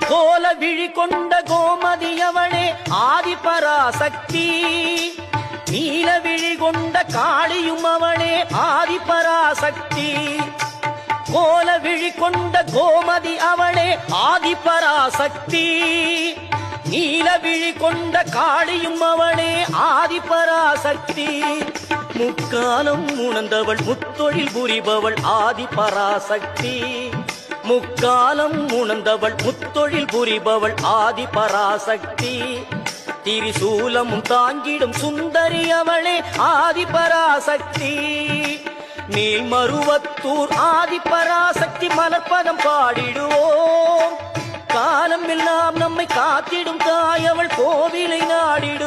கோல விழி கொண்ட கோமதி அவளே ஆதிபராசக்தி. நீல விழி கொண்ட காளியும் அவளே ஆதிபராசக்தி. கோல விழி கொண்ட கோமதி அவளே ஆதிபராசக்தி. நீல விழி கொண்ட காளியும் அவளே ஆதிபராசக்தி. முக்காலம் உணர்ந்தவள் முத்தொழில் புரிபவள் ஆதிபராசக்தி. முக்காலம் உணர்ந்தவள் முத்தொழில் புரிபவள் ஆதிபராசக்தி. திரிசூலமும் தாங்கிடும் சுந்தரி அவளே ஆதிபராசக்தி. மேல்மருவத்தூர் ஆதிபராசக்தி மலர்பதம் பாடிடுவோம். காலம் எல்லாம் நம்மை காத்திடும் தாய் அவள் கோவிலை நாடிடும்.